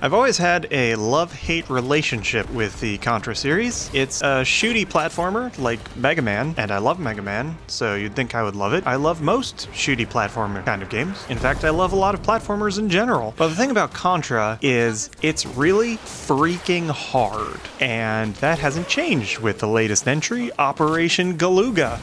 I've always had a love-hate relationship with the Contra series. It's a shooty platformer like Mega Man, and I love Mega Man, so you'd think I would love it. I love most shooty platformer kind of games. In fact, I love a lot of platformers in general. But the thing about Contra is it's really freaking hard, and that hasn't changed with the latest entry, Operation Galuga.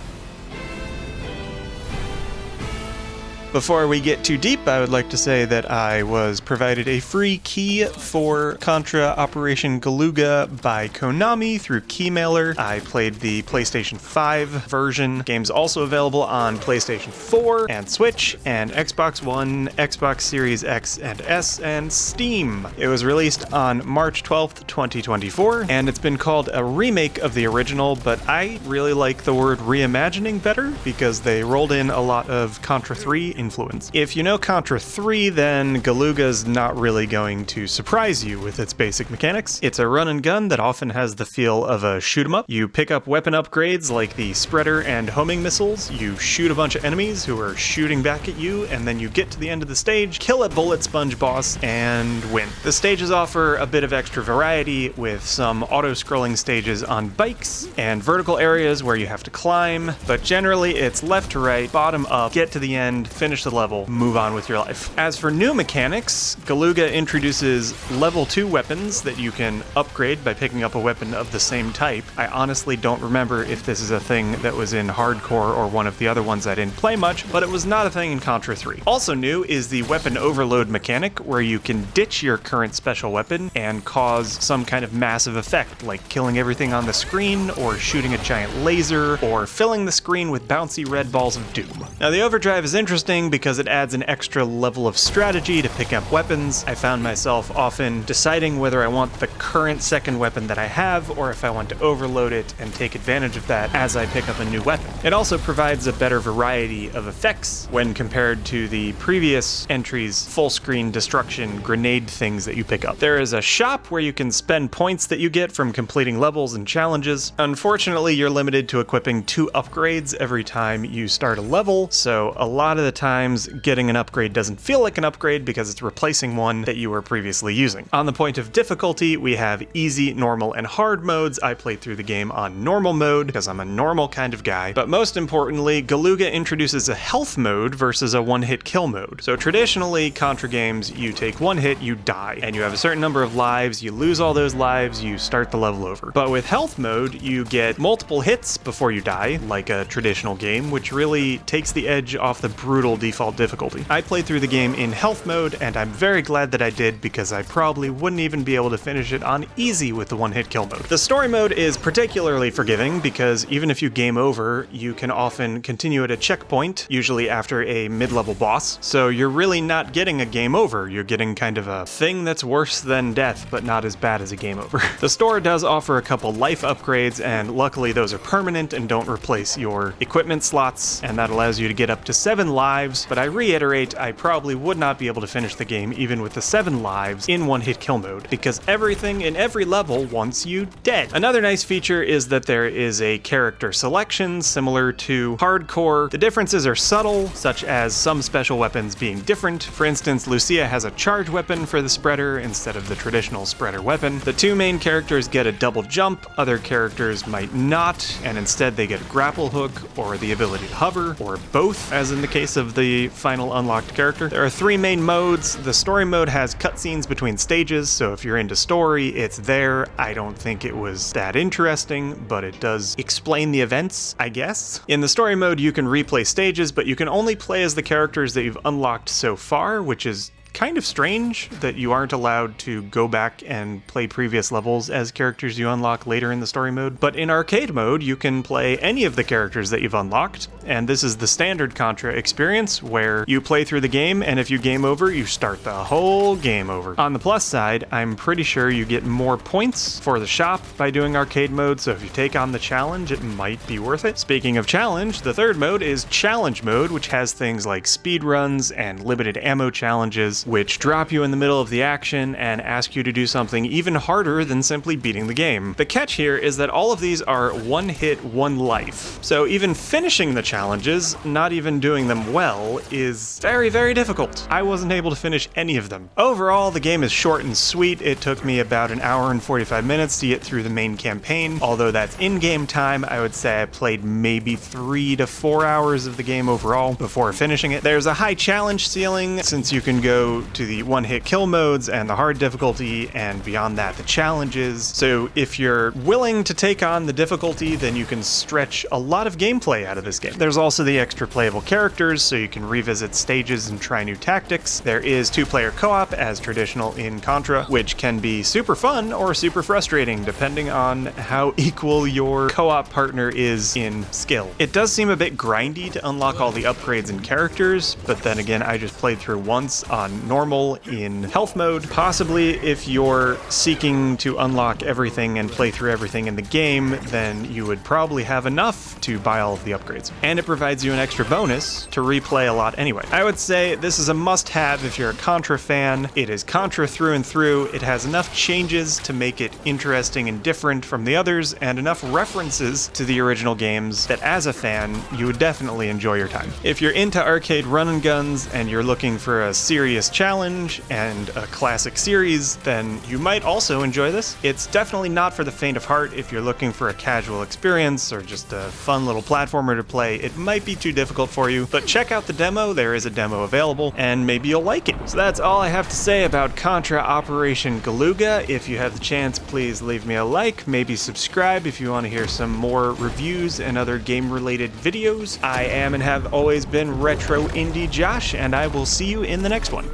Before we get too deep, I would like to say that I was provided a free key for Contra Operation Galuga by Konami through Keymailer. I played the PlayStation 5 version. Game's also available on PlayStation 4 and Switch and Xbox One, Xbox Series X and S, and Steam. It was released on March 12th, 2024, and it's been called a remake of the original, but I really like the word reimagining better because they rolled in a lot of Contra 3 influence. If you know Contra 3, then Galuga's not really going to surprise you with its basic mechanics. It's a run and gun that often has the feel of a shoot 'em up. You pick up weapon upgrades like the spreader and homing missiles, you shoot a bunch of enemies who are shooting back at you, and then you get to the end of the stage, kill a bullet sponge boss, and win. The stages offer a bit of extra variety with some auto-scrolling stages on bikes and vertical areas where you have to climb, but generally it's left to right, bottom up, get to the end, finish the level, move on with your life. As for new mechanics, Galuga introduces level 2 weapons that you can upgrade by picking up a weapon of the same type. I honestly don't remember if this is a thing that was in Hardcore or one of the other ones I didn't play much, but it was not a thing in Contra 3. Also new is the weapon overload mechanic, where you can ditch your current special weapon and cause some kind of massive effect, like killing everything on the screen, or shooting a giant laser, or filling the screen with bouncy red balls of doom. Now the overdrive is interesting because it adds an extra level of strategy to pick up weapons. I found myself often deciding whether I want the current second weapon that I have, or if I want to overload it and take advantage of that as I pick up a new weapon. It also provides a better variety of effects when compared to the previous entry's full-screen destruction grenade things that you pick up. There is a shop where you can spend points that you get from completing levels and challenges. Unfortunately, you're limited to equipping 2 upgrades every time you start a level, so a lot of the times getting an upgrade doesn't feel like an upgrade because it's replacing one that you were previously using. On the point of difficulty, we have easy, normal, and hard modes. I played through the game on normal mode because I'm a normal kind of guy, but most importantly, Galuga introduces a health mode versus a one-hit kill mode. So traditionally, Contra games, you take one hit, you die, and you have a certain number of lives, you lose all those lives, you start the level over. But with health mode, you get multiple hits before you die, like a traditional game, which really takes the edge off the brutal default difficulty. I played through the game in health mode, and I'm very glad that I did because I probably wouldn't even be able to finish it on easy with the one-hit kill mode. The story mode is particularly forgiving because even if you game over, you can often continue at a checkpoint, usually after a mid-level boss, so you're really not getting a game over. You're getting kind of a thing that's worse than death, but not as bad as a game over. The store does offer a couple life upgrades, and luckily those are permanent and don't replace your equipment slots, and that allows you to get up to 7 lives, but I reiterate, I probably would not be able to finish the game even with the 7 lives in one-hit kill mode, because everything in every level wants you dead. Another nice feature is that there is a character selection similar to Hardcore. The differences are subtle, such as some special weapons being different. For instance, Lucia has a charge weapon for the spreader instead of the traditional spreader weapon. The 2 main characters get a double jump, other characters might not, and instead they get a grapple hook or the ability to hover, or both, as in the case of the final unlocked character. There are 3 main modes. The story mode has cutscenes between stages, so if you're into story, it's there. I don't think it was that interesting, but it does explain the events, I guess. In the story mode, you can replay stages, but you can only play as the characters that you've unlocked so far, which is kind of strange that you aren't allowed to go back and play previous levels as characters you unlock later in the story mode. But in arcade mode, you can play any of the characters that you've unlocked, and this is the standard Contra experience where you play through the game, and if you game over, you start the whole game over. On the plus side, I'm pretty sure you get more points for the shop by doing arcade mode, so if you take on the challenge, it might be worth it. Speaking of challenge, the third mode is challenge mode, which has things like speed runs and limited ammo challenges. which drop you in the middle of the action and ask you to do something even harder than simply beating the game. The catch here is that all of these are one hit, one life. So even finishing the challenges, not even doing them well, is very, very difficult. I wasn't able to finish any of them. Overall, the game is short and sweet. It took me about an hour and 45 minutes to get through the main campaign. Although that's in-game time, I would say I played maybe 3 to 4 hours of the game overall before finishing it. There's a high challenge ceiling, since you can go to the one-hit kill modes and the hard difficulty, and beyond that, the challenges. So if you're willing to take on the difficulty, then you can stretch a lot of gameplay out of this game. There's also the extra playable characters, so you can revisit stages and try new tactics. There is 2-player co-op, as traditional in Contra, which can be super fun or super frustrating, depending on how equal your co-op partner is in skill. It does seem a bit grindy to unlock all the upgrades and characters, but then again, I just played through once on normal in health mode. Possibly if you're seeking to unlock everything and play through everything in the game, then you would probably have enough to buy all of the upgrades. And it provides you an extra bonus to replay a lot anyway. I would say this is a must-have if you're a Contra fan. It is Contra through and through. It has enough changes to make it interesting and different from the others, and enough references to the original games that as a fan, you would definitely enjoy your time. If you're into arcade run and guns and you're looking for a serious challenge and a classic series, then you might also enjoy this. It's definitely not for the faint of heart. If you're looking for a casual experience or just a fun little platformer to play, it might be too difficult for you, but check out the demo. There is a demo available, and maybe you'll like it. So that's all I have to say about Contra Operation Galuga. If you have the chance, please leave me a like, maybe subscribe if you want to hear some more reviews and other game-related videos. I am and have always been Retro Indie Josh, and I will see you in the next one.